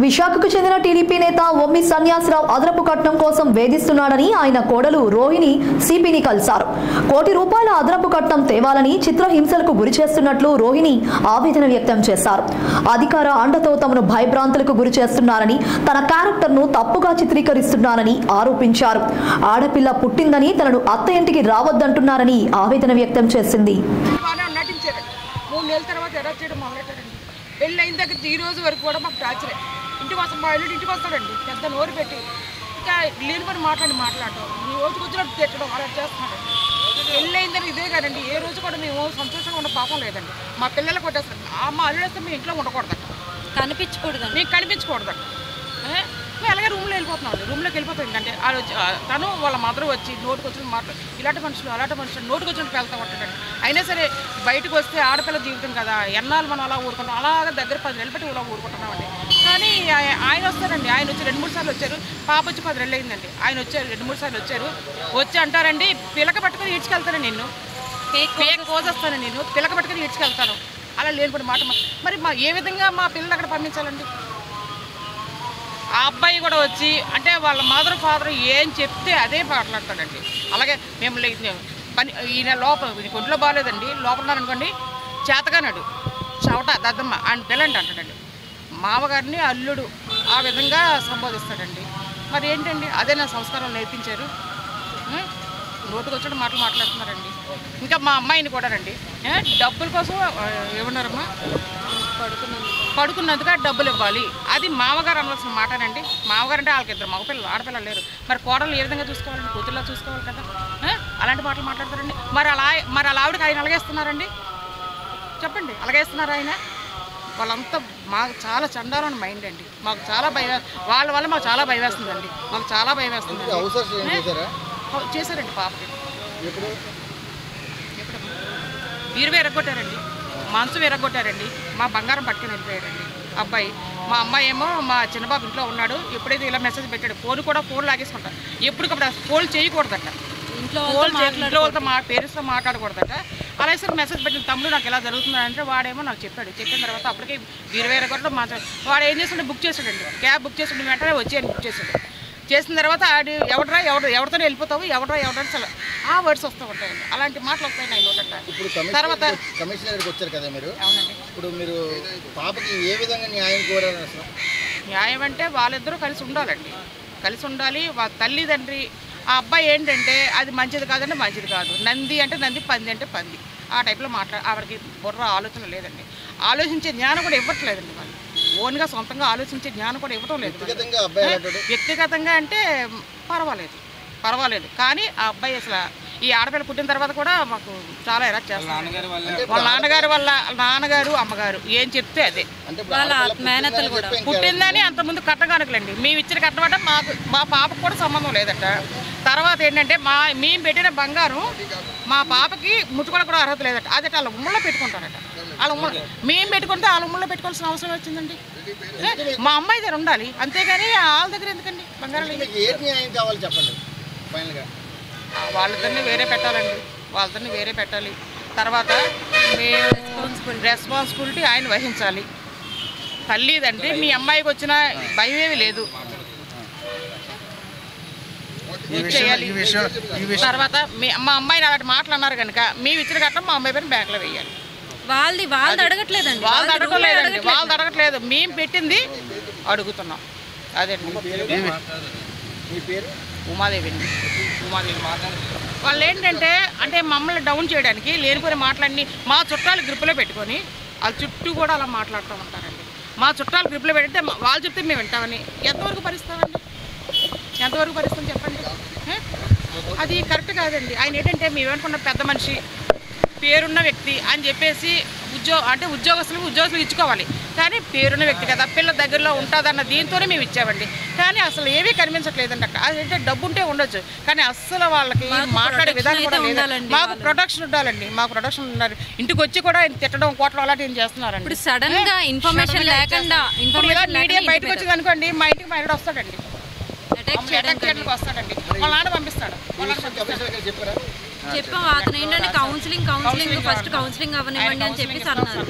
విశాఖకు చెందిన టీడీపీ నేత ఒమ్మి సన్యాసరావు అదనపు కట్నం కోసం వేధిస్తున్నాడని ఆయన కోడలు రోహిణి సిపిని కలిశారు. ₹1 కోటి అదనపు కట్నం తేవాలని చిత్రహింసలకు గురి చేస్తున్నట్లు రోహిణి ఆవేదన వ్యక్తం చేశారు. అధికార అండతో తమను భయభ్రాంతులకు గురి చేస్తున్నారని, తన క్యారెక్టర్ను తప్పుగా చిత్రీకరిస్తున్నారని ఆరోపించారు. ఆడపిల్ల పుట్టిందని తనను అత్త ఇంటికి రావద్దంటున్నారని ఆవేదన వ్యక్తం చేసింది. పెళ్ళి అయిన దగ్గర ఈ రోజు వరకు కూడా మాకు టార్చరే. ఇంటికి వస్తాం, మా ఇల్లు ఇంటికి వస్తాడండి పెద్ద నోరు పెట్టి, ఇంకా లేని పని మాట్లాడటం, ఈ రోజుకి వచ్చినట్టు తిట్టడం అలా చేస్తున్నాడు. పెళ్ళి అయిందని ఇదే కదండి, ఏ రోజు కూడా మేము సంతోషంగా ఉన్న పాపం లేదండి. మా పిల్లలు కొట్టేస్తాం, మా అల్లుడు వస్తే మేము ఇంట్లో ఉండకూడదు, కనిపించకూడదు, మీకు కనిపించకూడదు. మేము అలాగే రూమ్లో వెళ్ళిపోతున్నాం, రూమ్లోకి వెళ్ళిపోతాం. ఏంటంటే తను వాళ్ళ మదర్ వచ్చి నోటుకు వచ్చిన మాటలు, ఇలాంటి మనుషులు అలాంటి మనుషులు నోటుకు వచ్చినట్టు వెళ్తూ ఉంటాడండి. అయినా సరే బయటకు వస్తే ఆడపిల్ల జీవితం కదా, ఎన్నాళ్ళు మనం అలా ఊరుకుంటాం, అలాగే దగ్గర 10 నెలలు పెట్టి ఇలా ఊరుకుంటున్నామండి. కానీ ఆయన వస్తారండి, ఆయన వచ్చి 2-3 సార్లు వచ్చారు. పాప వచ్చి 10 నెలలు అయిందండి. ఆయన వచ్చారు 2-3 సార్లు వచ్చారు. వచ్చి అంటారండి, పిలక పట్టుకొని ఈడ్చుకెళ్తాను, నిన్ను పేక్ కోసేస్తాను, నేను పిలక పట్టుకొని ఈడ్చుకెళ్తాను. అలా లేనిపడి మాట. మరి ఏ విధంగా మా పిల్లలు అక్కడ పంపించాలండి? ఆ అబ్బాయి కూడా వచ్చి అంటే వాళ్ళ మదర్ ఫాదర్ ఏం చెప్తే అదే మాట్లాడతాడండి. అలాగే మేము పని ఈయన లోపల ఒంట్లో బాగాలేదండి, లోపల ఉన్నారనుకోండి, చేతగానాడు చవట దద్దమ్మ ఆయన పిల్లండి అంటాడండి. మామగారిని అల్లుడు ఆ విధంగా సంబోధిస్తాడండి. మరి ఏంటండి, అదే నా సంస్కారం నేర్పించారు. నోటుకు వచ్చిన మాటలు మాట్లాడుతున్నారండి. ఇంకా మా అమ్మాయిని కూడా రండి డబ్బుల కోసం ఏమన్నారమ్మా, పడుకున్నందుగా డబ్బులు ఇవ్వాలి, అది మామగారు అనవలసిన మాటనండి. మామగారు అంటే వాళ్ళకి 2 మగపిల్లలు, ఆడపిల్లలు లేరు. మరి కోడలు ఏ విధంగా చూసుకోవాలండి, కూతుర్లా చూసుకోవాలి కదా. అలాంటి మాటలు మాట్లాడతారండి. మరి అలా ఆవిడకి ఆయన అలాగేస్తున్నారండి, చెప్పండి, అలాగేస్తున్నారు ఆయన. వాళ్ళంతా మాకు చాలా చండాలని మైండ్ అండి. మాకు చాలా భయం, వాళ్ళ వల్ల మాకు చాలా భయం వేస్తుందండి. మాకు చాలా భయం వేస్తుంది. చేశారండి పాపకి, వీరు ఎరగొట్టారండి, మంచం ఎరగొట్టారండి, మా బంగారం పట్టుకుని వెళ్ళిపోయాడండి అబ్బాయి. మా అమ్మాయి ఏమో మా చిన్నబాబు ఇంట్లో ఉన్నాడు. ఎప్పుడైతే ఇలా మెసేజ్ పెట్టాడు, ఫోన్ లాగేసుకుంటారు. ఎప్పటికప్పుడు ఫోన్ చేయకూడదట, ఇంట్లో వాళ్ళతో పేరెంట్స్తో మాట్లాడకూడదట. అలాగే సరే మెసేజ్ పెట్టిన తమ్ముడు నాకు ఇలా జరుగుతుందంటే వాడేమో నాకు చెప్పిన తర్వాత అప్పటికే 20 ఎరగొట్టడం వాడు ఏం చేస్తుంటే బుక్ చేశాడండి, క్యాబ్ బుక్ చేస్తుండే వెంటనే వచ్చి అని బుక్ చేశాడు. చేసిన తర్వాత ఎవరితోనే వెళ్ళిపోతావు, ఎవడరా అసలు ఆ వర్డ్స్ వస్తూ ఉంటాయండి. అలాంటి మాటలు వస్తాయి నా నోట. తర్వాత కమిషనర్కి వచ్చారు కదా మీరు. అవునండి. ఇప్పుడు మీరు పాపకి ఏ విధంగా న్యాయం కోరారు అసలు? న్యాయం అంటే వాళ్ళిద్దరూ కలిసి ఉండాలండి, కలిసి ఉండాలి. వాళ్ళ తల్లిదండ్రి ఆ అబ్బాయి ఏంటంటే అది మంచిది కాదంటే మంచిది కాదు, నంది అంటే నంది, పంది అంటే పంది, ఆ టైప్లో ఆవిడకి బుర్ర ఆలోచన లేదండి. ఆలోచించే జ్ఞానం కూడా ఇవ్వట్లేదండి. వాళ్ళు ఓన్గా సొంతంగా ఆలోచించే జ్ఞానం కూడా ఇవ్వటం లేదు. వ్యక్తిగతంగా అంటే పర్వాలేదు కానీ ఆ అబ్బాయి అసలు ఈ ఆడపిల్ల పుట్టిన తర్వాత కూడా మాకు చాలా ఎరాక్ చేస్తారు. వాళ్ళ నాన్నగారు అమ్మగారు ఏం చెప్తే అదే. పుట్టిందని అంతకుముందు కట్టగానుకలండి, మేము ఇచ్చిన కట్టమంటే మా పాపకు కూడా సంబంధం లేదట. తర్వాత ఏంటంటే మేము పెట్టిన బంగారం మా పాపకి ముట్టుకోవడం కూడా అర్హత లేదట. అదట వాళ్ళ ఉమ్మల్లో పెట్టుకుంటారట. వాళ్ళ మేము పెట్టుకుంటే వాళ్ళ ఉమ్మల్లో పెట్టుకోవాల్సిన అవసరం వచ్చిందండి. మా అమ్మాయి దగ్గర ఉండాలి, అంతేగాని వాళ్ళ దగ్గర ఎందుకండి బంగారం? వాళ్ళిద్దరిని వేరే పెట్టాలి. తర్వాత రెస్పాన్సిబిలిటీ ఆయన వహించాలి. తల్లిదండ్రి మీ అమ్మాయికి వచ్చిన భయమేమి లేదు, చేయాలి. తర్వాత మా అమ్మాయిని అలాంటి మాటలు అన్నారు కనుక మేము ఇచ్చిన కట్టం మా అమ్మాయి పైన బ్యాంకులో వేయాలి. వాళ్ళది అడగట్లేదండి, వాళ్ళది అడగట్లేదు, మేము పెట్టింది అడుగుతున్నాం. అదే ఉమాదేవి అండి. వాళ్ళు ఏంటంటే అంటే మమ్మల్ని డౌన్ చేయడానికి లేనిపోయిన మాటలన్నీ మా చుట్టాలు గ్రిప్పులో పెట్టుకొని వాళ్ళ చుట్టూ కూడా అలా మాట్లాడుతూ ఉంటారండి. మా చుట్టాలు గ్రిప్పులో పెడితే వాళ్ళు చెప్తే మేము వింటామని ఎంతవరకు భరిస్తామండి? ఎంతవరకు భరిస్తాం చెప్పండి? అది కరెక్ట్ కాదండి. ఆయన ఏంటంటే మేమేమనుకున్న పెద్ద మనిషి, పేరున్న వ్యక్తి అని చెప్పేసి ఉద్యోగస్తులు ఇచ్చుకోవాలి. కానీ పేరున్న వ్యక్తి కదా, పిల్ల దగ్గరలో ఉంటుందన్న దీంతోనే మేము ఇచ్చామండి. కానీ అసలు ఏమీ కనిపించట్లేదండి అక్కడ. అదంటే డబ్బు ఉంటే ఉండొచ్చు, కానీ అస్సలు వాళ్ళకి మాట్లాడే విధానం కూడా లేదండి. మాకు ప్రొటెక్షన్ ఉండాలండి, ఉండాలి. ఇంటికి వచ్చి కూడా తిట్టడం, కోటడం అలాంటి ఏం చేస్తున్నారండి. ఇప్పుడు సడన్ గా ఇన్ఫర్మేషన్ లేకుండా మీడియా బయటకు వచ్చింది అనుకోండి, మా ఇంటికి మా ఇంటి వస్తాడండి, వస్తాడండి, వాళ్ళ నాన్న పంపిస్తాడు. చెప్పాం అతను ఏంటంటే కౌన్సిలింగ్ ఫస్ట్ కౌన్సిలింగ్ అవ్వనివ్వండి అని చెప్పేసి అన్నారు.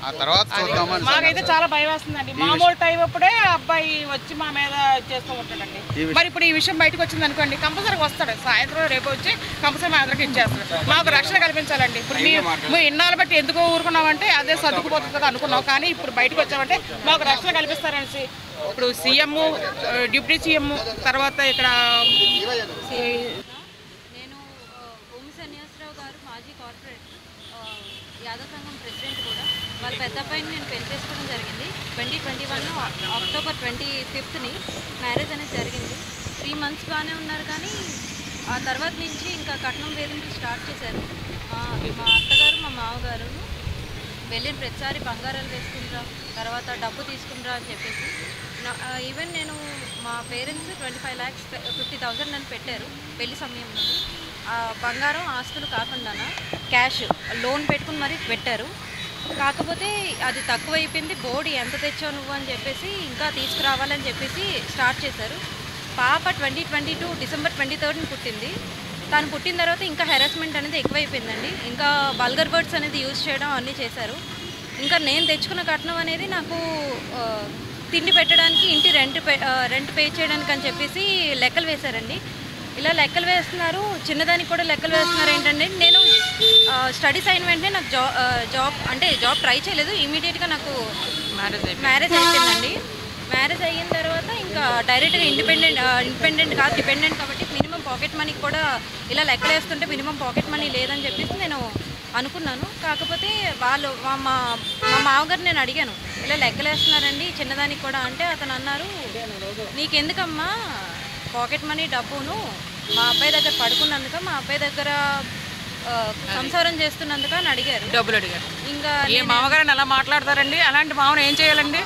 ఆ తర్వాత చూద్దామని. మాకైతే చాలా భయం వేస్తుందండి. మామూలు టైం అప్పుడే అబ్బాయి వచ్చి మా మీద చేస్తూ ఉంటాడండి. మరి ఇప్పుడు ఈ విషయం బయటకు వచ్చింది అనుకోండి, కంపల్సరీగా వస్తాడు. సాయంత్రం రేపు వచ్చి కంపల్సరీ మా అందరికి ఇచ్చేస్తాడు. మాకు రక్షణ కల్పించాలండి. ఇప్పుడు మేము ఇన్నాళ్ళు బట్టి ఎందుకు ఊరుకున్నామంటే అదే సర్దుకుపోతుంది కదా అనుకున్నాం. కానీ ఇప్పుడు బయటకు వచ్చామంటే మాకు రక్షణ కల్పిస్తారనేసి ఇప్పుడు సీఎం, డిప్యూటీ సీఎం, తర్వాత ఇక్కడ నేను ఓమి సన్యాసరావు గారు మాజీ కార్పొరేటర్, యాదవ్ సంఘం ప్రెసిడెంట్ కూడా. వాళ్ళ పెద్ద అబ్బాయిని నేను పెళ్లి చేసుకోవడం జరిగింది 2021 అక్టోబర్ 25ని మ్యారేజ్ అనేది జరిగింది. 3 months బాగానే ఉన్నారు, కానీ ఆ తర్వాత నుంచి ఇంకా కట్నం వేధింపులు స్టార్ట్ చేశారు. మా అత్తగారు మా మామగారు వెళ్ళిన ప్రతిసారి బంగారాలు వేసుకుంటా, తర్వాత డబ్బు తీసుకుంటా అని చెప్పేసి. ఈవెన్ నేను మా పేరెంట్స్ 25,50,000 నన్ను పెట్టారు పెళ్లి సమయంలో. బంగారం ఆస్తులు కాకుండా క్యాష్ లోన్ పెట్టుకుని మరీ పెట్టారు. కాకపోతే అది తక్కువైపోయింది. బోర్డు ఎంత తెచ్చావు నువ్వు అని చెప్పేసి ఇంకా తీసుకురావాలని చెప్పేసి స్టార్ట్ చేశారు. పాప 2022 డిసెంబర్ 23 పుట్టింది. తను పుట్టిన తర్వాత ఇంకా హెరాస్మెంట్ అనేది ఎక్కువైపోయిందండి. ఇంకా వల్గర్ వర్డ్స్ అనేది యూజ్ చేయడం అన్నీ చేశారు. ఇంకా నేను తెచ్చుకున్న కట్నం అనేది నాకు తిండి పెట్టడానికి, ఇంటి రెంట్ పే చేయడానికి అని చెప్పేసి లెక్కలు వేశారండి. ఇలా లెక్కలు వేస్తున్నారు, చిన్నదానికి కూడా లెక్కలు వేస్తున్నారు. ఏంటంటే నేను స్టడీస్ అయిన వెంటనే నాకు జాబ్ ట్రై చేయలేదు. ఇమీడియట్గా నాకు మ్యారేజ్ అయిపోయిందండి. మ్యారేజ్ అయిన తర్వాత ఇంకా డైరెక్ట్గా ఇండిపెండెంట్ కాదు, డిపెండెంట్ కాబట్టి మినిమం పాకెట్ మనీకి కూడా ఇలా లెక్కలు వేస్తుంటే మినిమం పాకెట్ మనీ లేదని చెప్పేసి నేను అనుకున్నాను. కాకపోతే వాళ్ళు మా మామగారు నేను అడిగాను, ఇలా లెక్కలు వేస్తున్నారండి చిన్నదానికి కూడా అంటే అతను అన్నారు, నీకెందుకమ్మా పాకెట్ మనీ డబ్బును మా అబ్బాయి దగ్గర పడుకున్నందుక, మా అబ్బాయి దగ్గర సంసారం చేస్తున్నందుకు అని అడిగారు. డబ్బులు అడిగారు. ఇంకా ఏ మామగారిని అలా మాట్లాడతారండి? అలాంటి మామను ఏం చేయాలండి?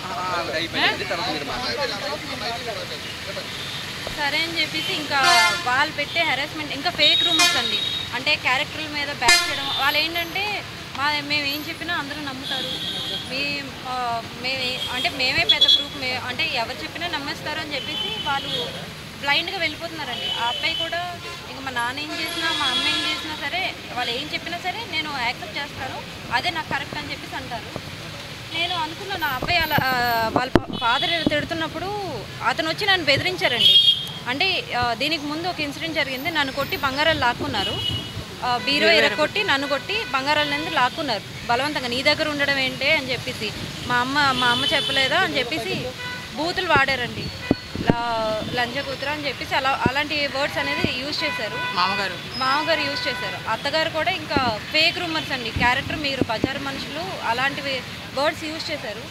సరే అని చెప్పేసి ఇంకా వాళ్ళు పెట్టే హెరాస్మెంట్, ఇంకా ఫేక్ రూమర్స్ అండి. అంటే క్యారెక్టర్ల మీద బ్యాక్ చేయడం. వాళ్ళు ఏంటంటే మేము ఏం చెప్పినా అందరూ నమ్ముతారు, మేమే పెద్ద ప్రూఫ్, అంటే ఎవరు చెప్పినా నమ్మేస్తారు అని చెప్పేసి వాళ్ళు బ్లైండ్గా వెళ్ళిపోతున్నారండి. ఆ అబ్బాయి కూడా ఇంకా మా నాన్న ఏం చేసినా, మా అమ్మ ఏం చేసినా సరే, వాళ్ళు ఏం చెప్పినా సరే నేను యాక్సెప్ట్ చేస్తాను, అదే నాకు కరెక్ట్ అని చెప్పేసి అంటారు. నేను అనుకున్నాను, ఆ అబ్బాయి అలా వాళ్ళ ఫాదర్ తిడుతున్నప్పుడు అతను వచ్చి నన్ను బెదిరించారండి. అంటే దీనికి ముందు ఒక ఇన్సిడెంట్ జరిగింది. నన్ను కొట్టి బంగారాలు లాక్కున్నారు. బీరో ఎరగొట్టి నన్ను కొట్టి బంగారాలనేది లాక్కున్నారు బలవంతంగా. నీ దగ్గర ఉండడం ఏంటి అని చెప్పేసి, మా అమ్మ చెప్పలేదా అని చెప్పేసి బూతులు వాడారండి. లంజ కూతురు అని చెప్పేసి అలాంటి వర్డ్స్ అనేది యూజ్ చేశారు. మామగారు యూజ్ చేశారు. అత్తగారు కూడా ఇంకా ఫేక్ రూమర్స్ అండి, క్యారెక్టర్ మీరు బజారు మనుషులు అలాంటివి వర్డ్స్ యూజ్ చేశారు.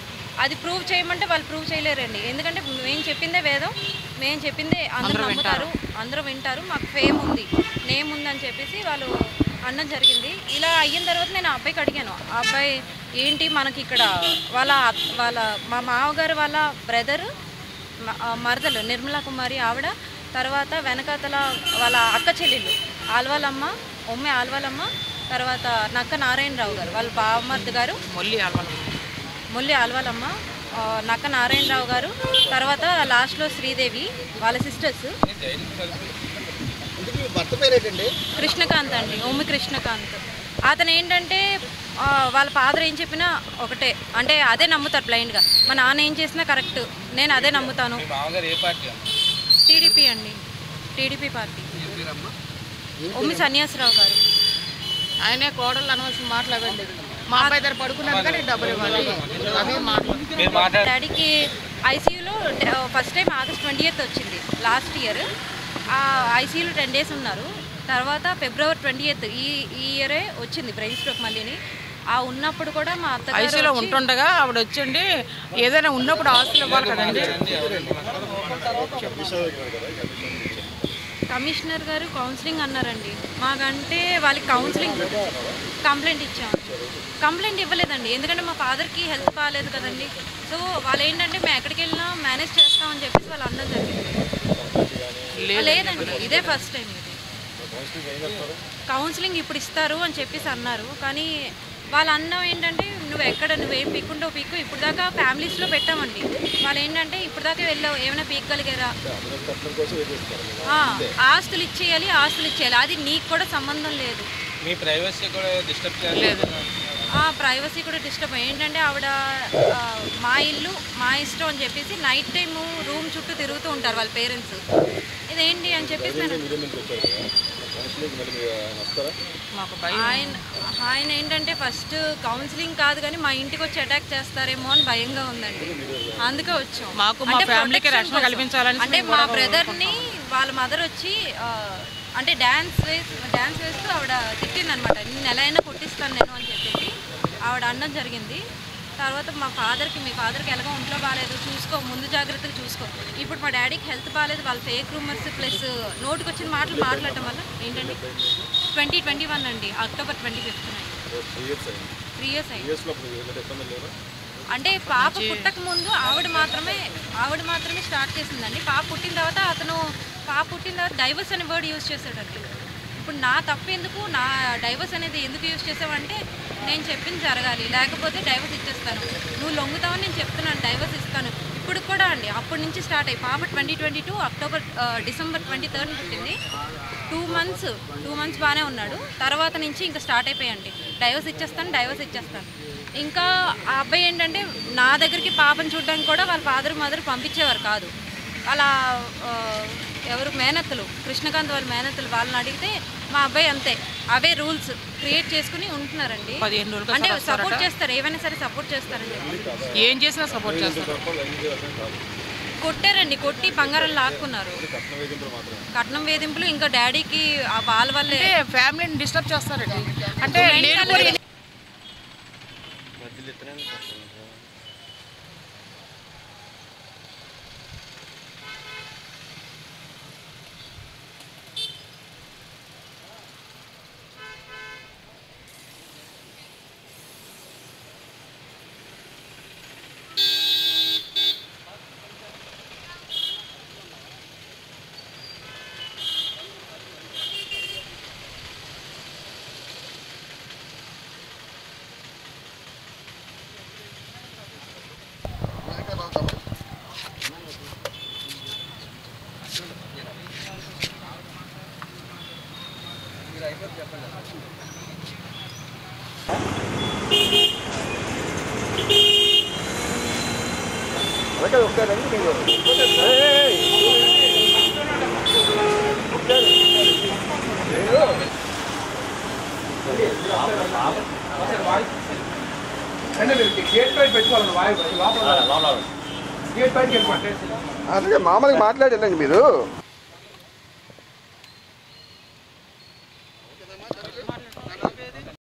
అది ప్రూవ్ చేయమంటే వాళ్ళు ప్రూవ్ చేయలేరండి. ఎందుకంటే మేము చెప్పిందే వేదం, మేము చెప్పిందే అందరూ నమ్ముతారు, అందరూ వింటారు, మాకు ఫేమ్ ఉంది, నేమ్ ఉందని చెప్పేసి వాళ్ళు అనడం జరిగింది. ఇలా అయిన తర్వాత నేను ఆ అబ్బాయికి అడిగాను, ఆ అబ్బాయి ఏంటి మనకి ఇక్కడ మా మామగారు వాళ్ళ బ్రదర్ మరదలు నిర్మలా కుమారి ఆవిడ, తర్వాత వెనకాతల వాళ్ళ అక్క చెల్లెళ్ళు ఆల్వాలమ్మ, ఒమ్మె ఆల్వాలమ్మ, తర్వాత నక్క నారాయణరావు గారు వాళ్ళ బావమర్ది గారు మొల్లి ఆల్వాలమ్మ, నక్క నారాయణరావు గారు, తర్వాత లాస్ట్లో శ్రీదేవి వాళ్ళ సిస్టర్స్. కృష్ణకాంత్ అండి, ఒమ్మి కృష్ణకాంత్. అతను ఏంటంటే వాళ్ళ ఫాదర్ ఏం చెప్పినా ఒకటే, అంటే అదే నమ్ముతారు బ్లైండ్గా. మా నాన్న ఏం చేసినా కరెక్ట్, నేను అదే నమ్ముతాను. టీడీపీ అండి, టీడీపీ పార్టీ. ఒమ్మి సన్యాసరావు గారు. ఆయనే కోడలు అనవలసిన మాట్లాడండి. మా అబ్బాయి దగ్గర పడుకున్నాక డబ్బులు ఇవ్వాలి. డాడీకి ఐసీయూలో ఫస్ట్ టైం ఆగస్ట్ 20th వచ్చింది లాస్ట్ ఇయర్. ఐసీయూలో 10 days ఉన్నారు. తర్వాత ఫిబ్రవరి 20th ఈ ఇయరే వచ్చింది బ్రెయిన్ స్ట్రోక్ మళ్ళీని. ఉన్నప్పుడు కూడా మా అత్తగారు ఐసీయూలో ఉంటుండగా ఆవిడ వచ్చిండి, ఏదైనా ఉన్నప్పుడు ఆస్తులు ఇవ్వాలి కదండి. కమిషనర్ గారు కౌన్సిలింగ్ అన్నారండి. మాకంటే వాళ్ళకి కౌన్సిలింగ్ కంప్లైంట్ ఇచ్చాము. కంప్లైంట్ ఇవ్వలేదండి, ఎందుకంటే మా ఫాదర్కి హెల్త్ బాగాలేదు కదండి. సో వాళ్ళు ఏంటంటే మేము ఎక్కడికి వెళ్ళినా మేనేజ్ చేస్తామని చెప్పేసి వాళ్ళు అనడం జరిగింది. లేదండి, ఇదే ఫస్ట్ టైం. ఇది కౌన్సిలింగ్ ఇప్పుడు ఇస్తారు అని చెప్పేసి అన్నారు. కానీ వాళ్ళ అన్నం ఏంటంటే నువ్వేం పీక్కుంటావు పీక్కు, ఇప్పుడు దాకా ఫ్యామిలీస్లో పెట్టామండి. వాళ్ళు ఏంటంటే ఇప్పుడు దాకా వెళ్ళావు, ఏమైనా పీక్కగలిగారా, ఆస్తులు ఇచ్చేయాలి, అది నీకు కూడా సంబంధం లేదు. మీ ప్రైవసీ కూడా డిస్టర్బ్ చేయలేదు. ప్రైవసీ కూడా డిస్టర్బ్ ఏంటంటే ఆవిడ మా ఇల్లు మా ఇష్టం అని చెప్పేసి నైట్ టైం రూమ్ చుట్టూ తిరుగుతూ ఉంటారు వాళ్ళ పేరెంట్స్. ఇదేంటి అని చెప్పేసి ఆయన ఏంటంటే ఫస్ట్ కౌన్సిలింగ్ కాదు కానీ మా ఇంటికి వచ్చి అటాక్ చేస్తారేమో అని భయంగా ఉందండి, అందుకే వచ్చాం. అంటే మా బ్రదర్ని వాళ్ళ మదర్ వచ్చి అంటే డ్యాన్స్ వేస్తూ ఆవిడ తిట్టిందనమాట, నేను ఎలా అయినా కొట్టిస్తాను నేను అని చెప్పేసి ఆవిడ అనడం జరిగింది. తర్వాత మీ ఫాదర్కి ఎలాగో ఒంట్లో బాగాలేదు, చూసుకో, ముందు జాగ్రత్తగా చూసుకో. ఇప్పుడు మా డాడీకి హెల్త్ బాగాలేదు, వాళ్ళ ఫేక్ రూమర్స్ ప్లస్ నోటుకు వచ్చిన మాటలు మాట్లాడటం వల్ల ఏంటంటే 2021 అండి, అక్టోబర్ 25th 3 years అయింది. అంటే పాప పుట్టక ముందు ఆవిడ మాత్రమే స్టార్ట్ చేసిందండి. పాప పుట్టిన తర్వాత డైవర్స్ అనే వర్డ్ యూజ్ చేశాడండి. ఇప్పుడు నా తప్పు ఎందుకు, నా డైవర్స్ అనేది ఎందుకు యూజ్ చేసావంటే నేను చెప్పింది జరగాలి, లేకపోతే డైవర్స్ ఇచ్చేస్తాను, నువ్వు లొంగుతావని నేను చెప్తున్నాను, డైవర్స్ ఇస్తాను. ఇప్పుడు కూడా అండి అప్పటి నుంచి స్టార్ట్ అయ్యి పాప 2022 డిసెంబర్ 23rd పుట్టింది. 2 months బాగానే ఉన్నాడు. తర్వాత నుంచి ఇంకా స్టార్ట్ అయిపోయాయండి, డైవర్స్ ఇచ్చేస్తాను. ఇంకా ఆ అబ్బాయి ఏంటంటే నా దగ్గరికి పాపను చూడడానికి కూడా వాళ్ళ ఫాదర్ మదర్ పంపించేవారు కాదు. అలా ఎవరు మేనత్తలు, కృష్ణకాంత్ వాళ్ళ మేనత్తలు, వాళ్ళని అడిగితే మా అబ్బాయి అంతే అవే రూల్స్ క్రియేట్ చేసుకుని ఉంటున్నారండి. అంటే సపోర్ట్ చేస్తారు, ఏమైనా సరే సపోర్ట్ చేస్తారండి. ఏం చేసినా సపోర్ట్ చేస్తారు. కొట్టారండి, కొట్టి బంగారం లాక్కున్నారు. కట్నం వేధింపులు, ఇంకా డాడీకి వాళ్ళ వల్లే ఫ్యామిలీని డిస్టర్బ్ చేస్తారండి. అంటే అదే మామూలుగా మాట్లాడారండి మీరు.